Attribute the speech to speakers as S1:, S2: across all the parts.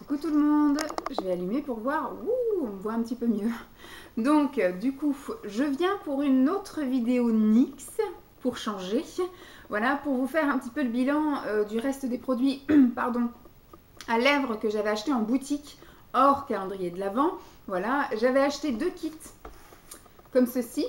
S1: Coucou tout le monde, je vais allumer pour voir, ouh, on me voit un petit peu mieux. Donc du coup, je viens pour une autre vidéo NYX, pour changer. Voilà, pour vous faire un petit peu le bilan du reste des produits pardon, à lèvres que j'avais acheté en boutique, hors calendrier de l'Avent. Voilà, j'avais acheté 2 kits, comme ceci.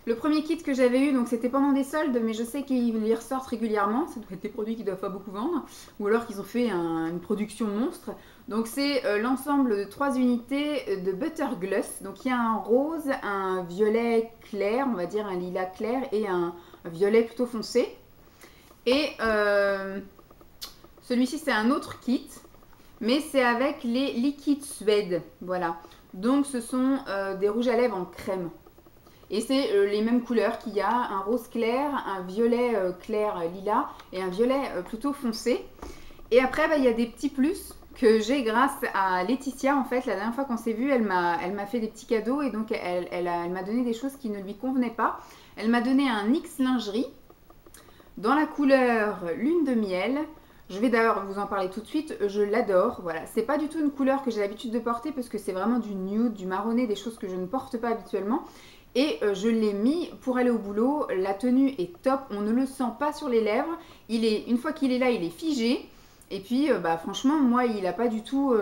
S1: Le premier kit que j'avais eu, donc c'était pendant des soldes, mais je sais qu'ils les ressortent régulièrement. Ça doit être des produits qu'ils doivent pas beaucoup vendre, ou alors qu'ils ont fait une production monstre. Donc c'est l'ensemble de 3 unités de Butter Gloss. Donc il y a un rose, un violet clair, on va dire un lilas clair, et un violet plutôt foncé. Et celui-ci c'est un autre kit, mais c'est avec les liquides Suède. Voilà. Donc ce sont des rouges à lèvres en crème. Et c'est les mêmes couleurs qu'il y a, un rose clair, un violet clair lilas et un violet plutôt foncé. Et après, il y a des petits plus que j'ai grâce à Laetitia. En fait, la dernière fois qu'on s'est vu, elle m'a fait des petits cadeaux et donc elle m'a donné des choses qui ne lui convenaient pas. Elle m'a donné un NYX lingerie dans la couleur lune de miel. Je vais d'ailleurs vous en parler tout de suite, je l'adore, voilà. C'est pas du tout une couleur que j'ai l'habitude de porter parce que c'est vraiment du nude, du marronné, des choses que je ne porte pas habituellement. Et je l'ai mis pour aller au boulot, la tenue est top, on ne le sent pas sur les lèvres. Une fois qu'il est là, il est figé. Et puis franchement, moi, il n'a pas du tout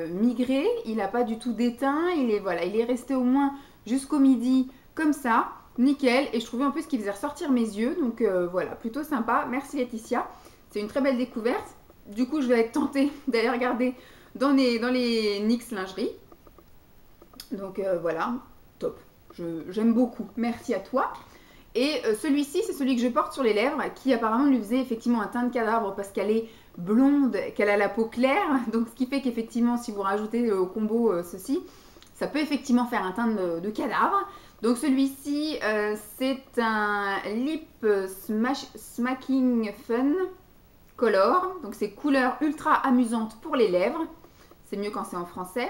S1: migré, il n'a pas du tout déteint, il est resté au moins jusqu'au midi comme ça, nickel. Et je trouvais en plus qu'il faisait ressortir mes yeux, donc voilà, plutôt sympa. Merci Laetitia. C'est une très belle découverte. Du coup, je vais être tentée d'aller regarder dans les NYX lingerie. Donc voilà, top. J'aime beaucoup. Merci à toi. Et celui-ci, c'est celui que je porte sur les lèvres, qui apparemment lui faisait effectivement un teint de cadavre parce qu'elle est blonde, qu'elle a la peau claire. Donc ce qui fait qu'effectivement, si vous rajoutez au combo ceci, ça peut effectivement faire un teint de cadavre. Donc celui-ci, c'est un Lip Smacking Fun Color. Donc c'est couleur ultra amusante pour les lèvres. C'est mieux quand c'est en français.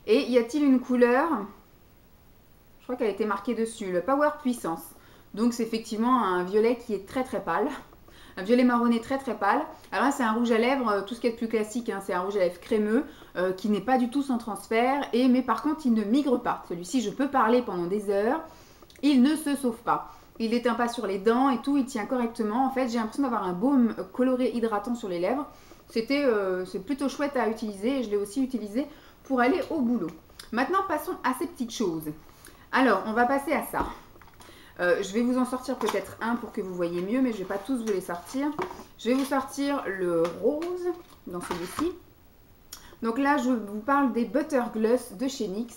S1: Et y a-t-il une couleur? Je crois qu'elle a été marquée dessus, le Power Puissance. Donc c'est effectivement un violet qui est très très pâle. Un violet marronné très très pâle. Alors là c'est un rouge à lèvres, tout ce qui est plus classique, hein, c'est un rouge à lèvres crémeux qui n'est pas du tout sans transfert. Mais par contre il ne migre pas. Celui-ci je peux parler pendant des heures. Il ne se sauve pas. Il n'éteint pas sur les dents et tout, il tient correctement. En fait j'ai l'impression d'avoir un baume coloré hydratant sur les lèvres. C'est plutôt chouette à utiliser et je l'ai aussi utilisé pour aller au boulot. Maintenant passons à ces petites choses. Alors on va passer à ça. Je vais vous en sortir peut-être un pour que vous voyez mieux, mais je ne vais pas tous vous les sortir. Je vais vous sortir le rose dans celui-ci. Donc là, je vous parle des Butter Gloss de chez NYX.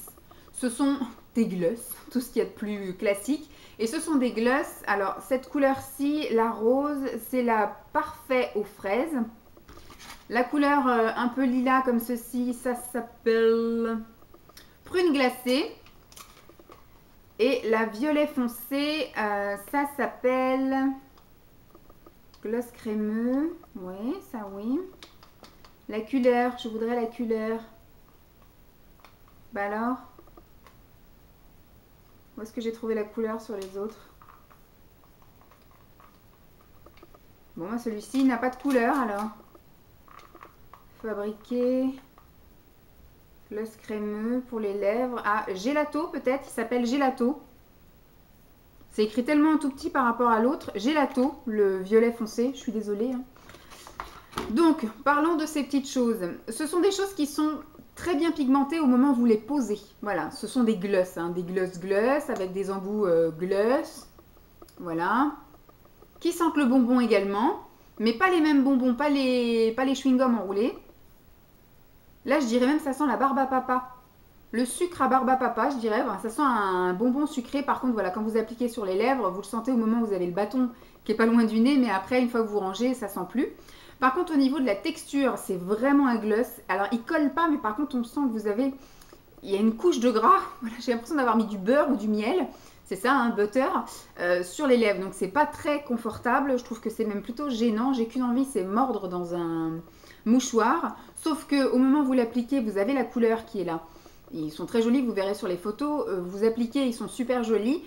S1: Ce sont des gloss, tout ce qu'il y a de plus classique. Et ce sont des gloss. Alors, cette couleur-ci, la rose, c'est la Parfait aux fraises. La couleur un peu lilas comme ceci, ça s'appelle Prune glacée. Et la violet foncé, ça s'appelle gloss crémeux. Oui, ça oui. La couleur, je voudrais la couleur. Bah alors, où est-ce que j'ai trouvé la couleur sur les autres? Bon, celui-ci n'a pas de couleur alors. Fabriqué. Gloss crémeux pour les lèvres. Ah, Gelato peut-être, il s'appelle Gelato. C'est écrit tellement tout petit par rapport à l'autre. Gelato, le violet foncé, je suis désolée. Hein. Donc, parlons de ces petites choses. Ce sont des choses qui sont très bien pigmentées au moment où vous les posez. Voilà, ce sont des gloss, hein, des gloss avec des embouts gloss. Voilà. Qui sentent le bonbon également, mais pas les mêmes bonbons, pas les chewing-gums enroulés. Là, je dirais même que ça sent la barbe à papa. Le sucre à barbe à papa, je dirais. Ben, ça sent un bonbon sucré. Par contre, voilà, quand vous appliquez sur les lèvres, vous le sentez au moment où vous avez le bâton qui est pas loin du nez. Mais après, une fois que vous rangez, ça sent plus. Par contre, au niveau de la texture, c'est vraiment un gloss. Alors, il colle pas, mais par contre, on sent que vous avez... Il y a une couche de gras. Voilà, j'ai l'impression d'avoir mis du beurre ou du miel. C'est ça, un butter, sur les lèvres. Donc, c'est pas très confortable. Je trouve que c'est même plutôt gênant. J'ai qu'une envie, c'est mordre dans un mouchoir. Sauf qu'au moment où vous l'appliquez, vous avez la couleur qui est là. Ils sont très jolis, vous verrez sur les photos. Vous appliquez, ils sont super jolis.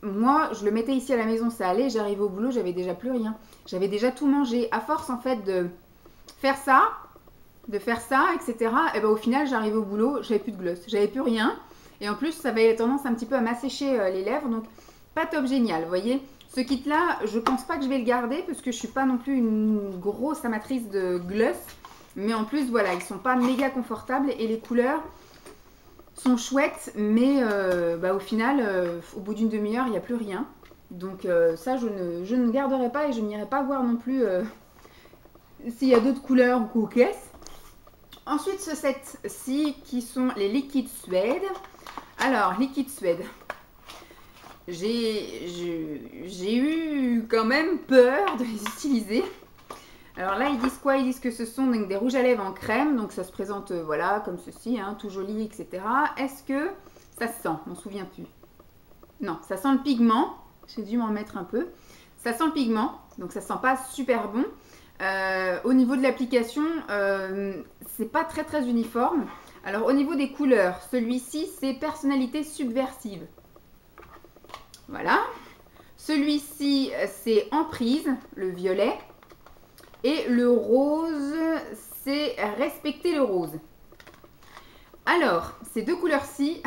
S1: Moi, je le mettais ici à la maison, ça allait. J'arrivais au boulot, j'avais déjà plus rien. J'avais déjà tout mangé. À force, en fait, de faire ça, de faire ça, etc. Et ben au final, j'arrivais au boulot, j'avais plus de gloss, j'avais plus rien. Et en plus, ça avait tendance un petit peu à m'assécher les lèvres, donc pas top génial, vous voyez. Ce kit-là, je pense pas que je vais le garder parce que je suis pas non plus une grosse amatrice de gloss. Mais en plus, voilà, ils sont pas méga confortables et les couleurs sont chouettes, mais au final, au bout d'une demi-heure, il n'y a plus rien. Donc ça, je ne garderai pas et je n'irai pas voir non plus s'il y a d'autres couleurs ou coquesses. Ensuite, ce set-ci qui sont les liquides Suède. Alors, liquide Suède. J'ai eu quand même peur de les utiliser. Alors là, ils disent quoi? Ils disent que ce sont donc des rouges à lèvres en crème. Donc ça se présente, voilà, comme ceci, hein, tout joli, etc. Est-ce que ça se sent? Je m'en souviens plus. Non, ça sent le pigment. J'ai dû m'en mettre un peu. Ça sent le pigment, donc ça sent pas super bon. Au niveau de l'application, c'est pas très très uniforme. Alors au niveau des couleurs, celui-ci c'est personnalité subversive. Voilà. Celui-ci c'est emprise, le violet. Et le rose, c'est respecter le rose. Alors, ces deux couleurs-ci,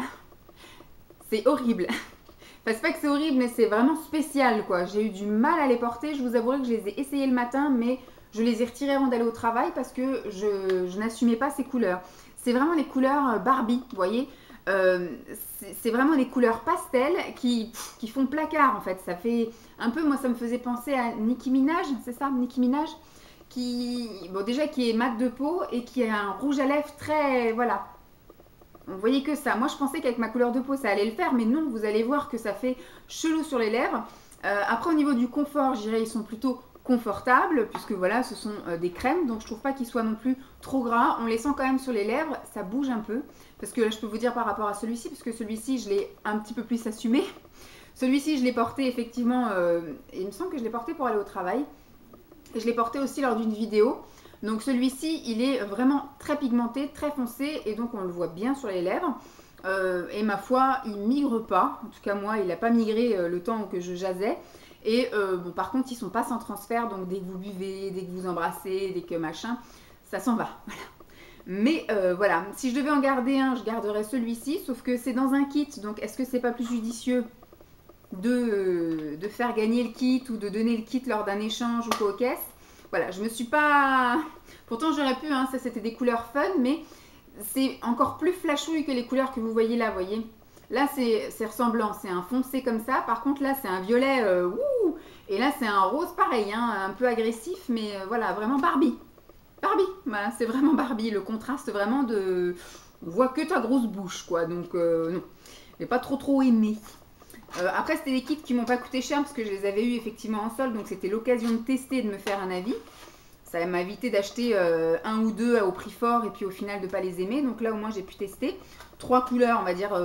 S1: c'est horrible. Enfin, c'est pas que c'est horrible, mais c'est vraiment spécial, quoi. J'ai eu du mal à les porter. Je vous avouerai que je les ai essayés le matin, mais je les ai retirés avant d'aller au travail parce que je n'assumais pas ces couleurs. C'est vraiment les couleurs Barbie, vous voyez. C'est vraiment des couleurs pastel qui font placard, en fait. Ça fait un peu, moi, ça me faisait penser à Nicki Minaj, c'est ça, Nicki Minaj, déjà qui est mat de peau et qui a un rouge à lèvres très, voilà. Vous voyez que ça. Moi, je pensais qu'avec ma couleur de peau, ça allait le faire, mais non, vous allez voir que ça fait chelou sur les lèvres. Après, au niveau du confort, je dirais ils sont plutôt confortables, puisque voilà, ce sont des crèmes, donc je trouve pas qu'ils soient non plus trop gras. On les sent quand même sur les lèvres, ça bouge un peu, parce que là, je peux vous dire par rapport à celui-ci, parce que celui-ci, je l'ai un petit peu plus assumé. Celui-ci, je l'ai porté effectivement, il me semble que je l'ai porté pour aller au travail. Et je l'ai porté aussi lors d'une vidéo. Donc celui-ci, il est vraiment très pigmenté, très foncé, et donc on le voit bien sur les lèvres. Et ma foi, il migre pas. En tout cas, moi, il n'a pas migré le temps que je jasais. Et bon, par contre, ils sont pas sans transfert, donc dès que vous buvez, dès que vous embrassez, dès que machin, ça s'en va. Voilà. Mais voilà, si je devais en garder un, je garderais celui-ci, sauf que c'est dans un kit, donc est-ce que c'est pas plus judicieux de faire gagner le kit ou de donner le kit lors d'un échange ou quoi aux caisses? Voilà, je me suis pas... Pourtant j'aurais pu, hein, ça c'était des couleurs fun, mais c'est encore plus flashouille que les couleurs que vous voyez là, voyez. Là c'est ressemblant, c'est un foncé comme ça, par contre là c'est un violet, et là c'est un rose pareil, hein, un peu agressif, mais voilà, vraiment Barbie. Barbie, voilà, c'est vraiment Barbie, le contraste vraiment de... On voit que ta grosse bouche, quoi, donc non, j'ai pas trop aimé. Après, c'était des kits qui m'ont pas coûté cher parce que je les avais eu effectivement en solde, donc c'était l'occasion de tester et de me faire un avis. Ça m'a évité d'acheter un ou deux au prix fort et puis au final de pas les aimer. Donc là, au moins, j'ai pu tester. 3 couleurs, on va dire,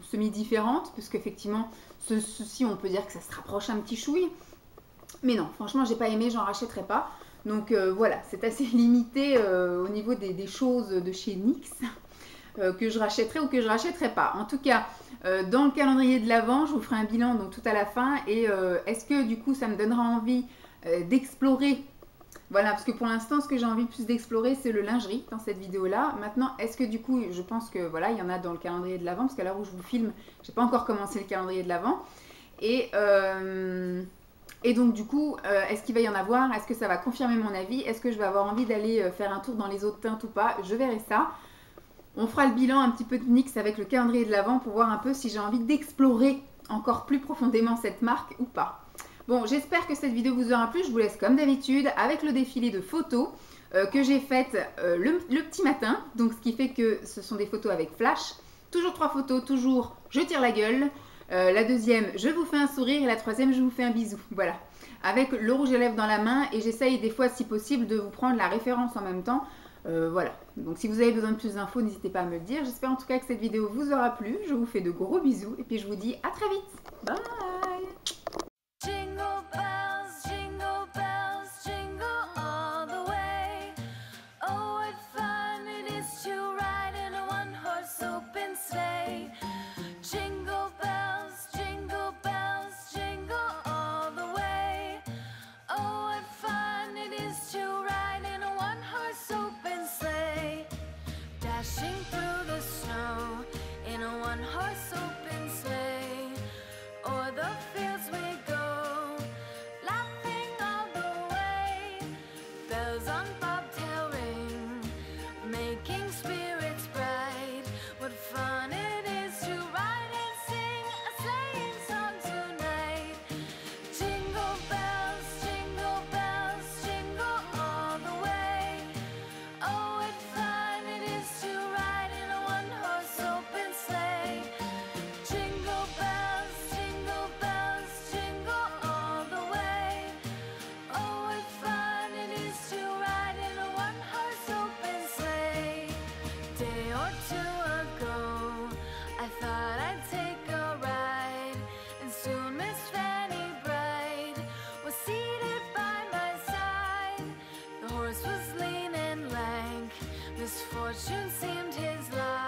S1: semi-différentes, parce qu'effectivement, ceci, on peut dire que ça se rapproche un petit chouille. Mais non, franchement, j'ai pas aimé, j'en rachèterai pas. Donc voilà, c'est assez limité au niveau des choses de chez NYX. Que je rachèterai ou que je rachèterai pas. En tout cas, dans le calendrier de l'Avent, je vous ferai un bilan donc tout à la fin. Et est-ce que du coup ça me donnera envie d'explorer? Voilà, parce que pour l'instant, ce que j'ai envie plus d'explorer, c'est le lingerie dans cette vidéo-là. Maintenant, est-ce que du coup, je pense que voilà, il y en a dans le calendrier de l'Avent, parce qu'à l'heure où je vous filme, j'ai pas encore commencé le calendrier de l'Avent. Et donc du coup, est-ce qu'il va y en avoir? Est-ce que ça va confirmer mon avis? Est-ce que je vais avoir envie d'aller faire un tour dans les autres teintes ou pas? Je verrai ça. On fera le bilan un petit peu de NYX avec le calendrier de l'Avent pour voir un peu si j'ai envie d'explorer encore plus profondément cette marque ou pas. Bon, j'espère que cette vidéo vous aura plu. Je vous laisse comme d'habitude avec le défilé de photos que j'ai faites le petit matin. Donc ce qui fait que ce sont des photos avec flash. Toujours 3 photos, toujours je tire la gueule. La deuxième, je vous fais un sourire. Et la troisième, je vous fais un bisou. Voilà. Avec le rouge à lèvres dans la main. Et j'essaye des fois, si possible, de vous prendre la référence en même temps. Voilà, donc si vous avez besoin de plus d'infos, n'hésitez pas à me le dire. J'espère en tout cas que cette vidéo vous aura plu. Je vous fais de gros bisous et puis je vous dis à très vite. Bye! Jingle bells, jingle all the way. Oh, what fun it is to ride in a one-horse open sleigh. Jingle bells, jingle all the way. Oh, what fun it is to ride in a one-horse open sleigh.
S2: schön seemed his life.